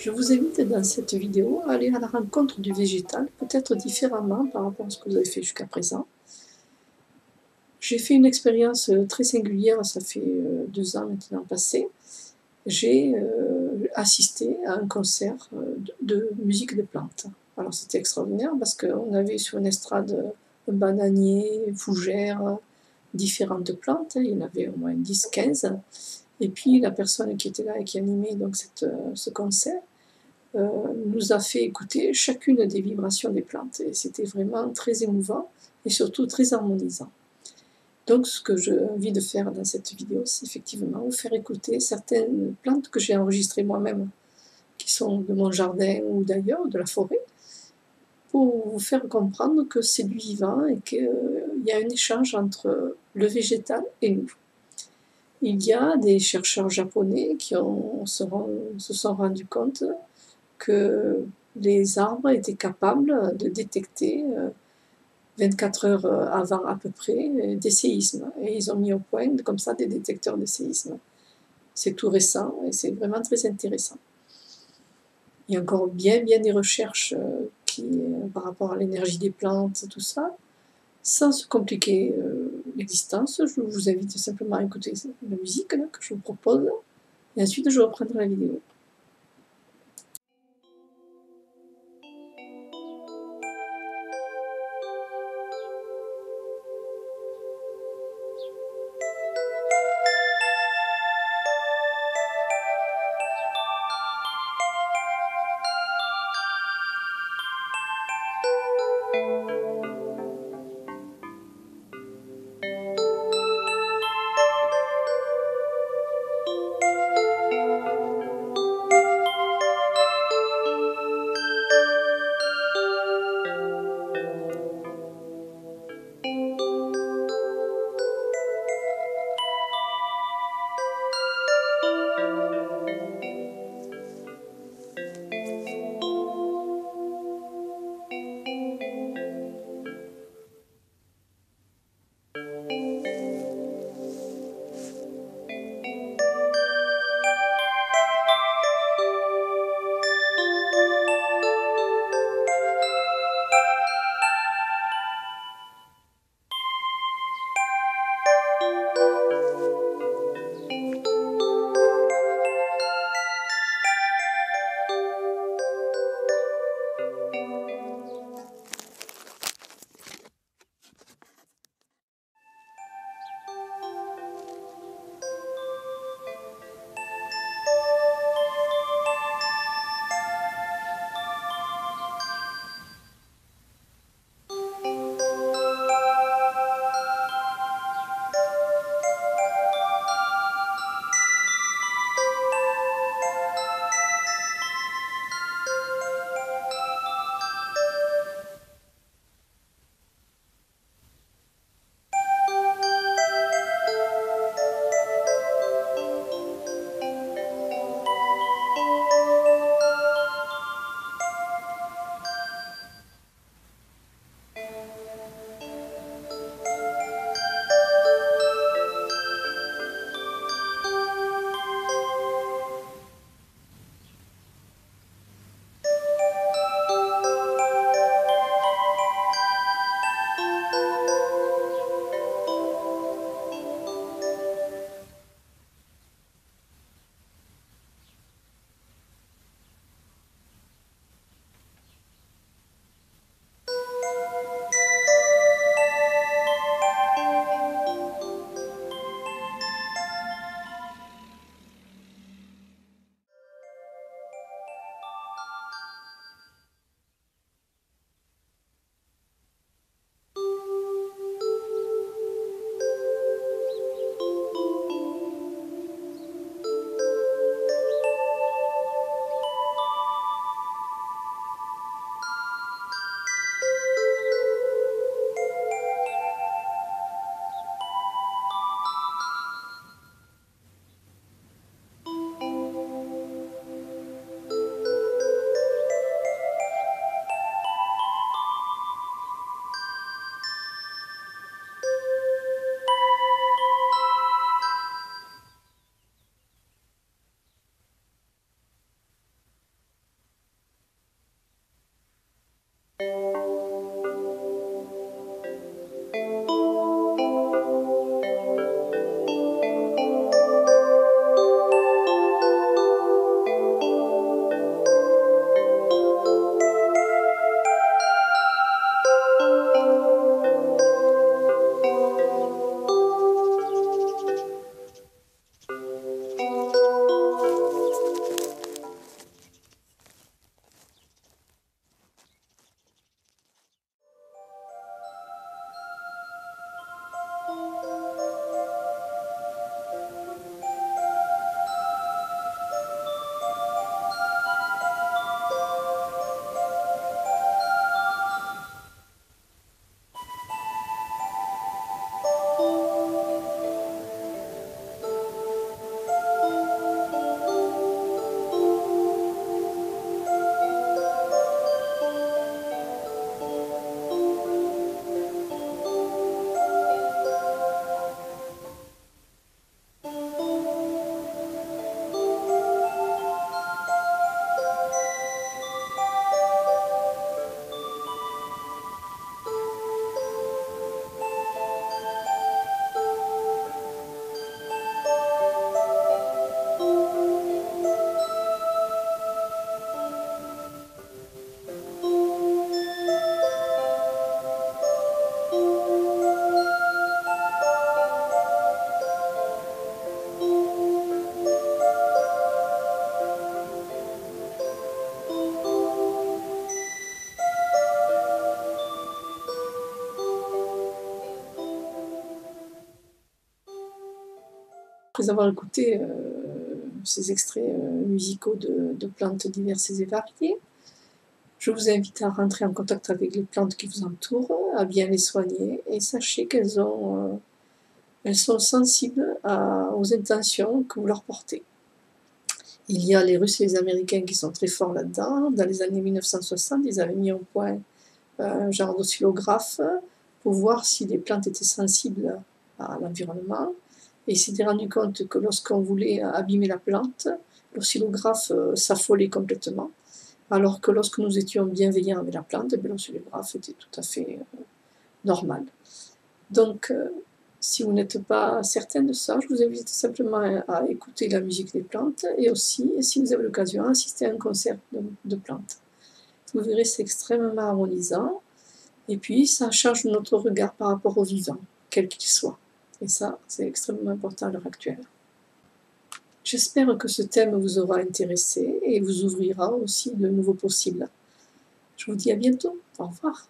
Je vous invite dans cette vidéo à aller à la rencontre du végétal, peut-être différemment par rapport à ce que vous avez fait jusqu'à présent. J'ai fait une expérience très singulière, ça fait 2 ans maintenant passé. J'ai assisté à un concert de musique de plantes. Alors c'était extraordinaire parce qu'on avait sur une estrade un bananier, fougères, différentes plantes, il y en avait au moins 10-15. Et puis la personne qui était là et qui animait donc ce concert nous a fait écouter chacune des vibrations des plantes. Et c'était vraiment très émouvant et surtout très harmonisant. Donc ce que j'ai envie de faire dans cette vidéo, c'est effectivement vous faire écouter certaines plantes que j'ai enregistrées moi-même, qui sont de mon jardin ou d'ailleurs, de la forêt, pour vous faire comprendre que c'est du vivant et qu'il y a un échange entre le végétal et nous. Il y a des chercheurs japonais qui se sont rendus compte que les arbres étaient capables de détecter 24 heures avant à peu près des séismes. Et ils ont mis au point comme ça des détecteurs de séismes. C'est tout récent et c'est vraiment très intéressant. Il y a encore bien des recherches par rapport à l'énergie des plantes, tout ça. Sans se compliquer l'existence, je vous invite simplement à écouter la musique là, que je vous propose. Et ensuite, je reprendrai la vidéo. Après avoir écouté ces extraits musicaux de plantes diverses et variées, je vous invite à rentrer en contact avec les plantes qui vous entourent, à bien les soigner, et sachez qu'elles sont sensibles aux intentions que vous leur portez. Il y a les Russes et les Américains qui sont très forts là-dedans. Dans les années 1960, ils avaient mis au point un genre d'oscillographe pour voir si les plantes étaient sensibles à l'environnement. Et ils s'étaient rendu compte que lorsqu'on voulait abîmer la plante, l'oscillographe s'affolait complètement, alors que lorsque nous étions bienveillants avec la plante, l'oscillographe était tout à fait normal. Donc, si vous n'êtes pas certain de ça, je vous invite simplement à écouter la musique des plantes, et aussi, si vous avez l'occasion, à assister à un concert de plantes. Vous verrez, c'est extrêmement harmonisant, et puis ça change notre regard par rapport au vivant, quel qu'il soit. Et ça, c'est extrêmement important à l'heure actuelle. J'espère que ce thème vous aura intéressé et vous ouvrira aussi de nouveaux possibles. Je vous dis à bientôt. Au revoir.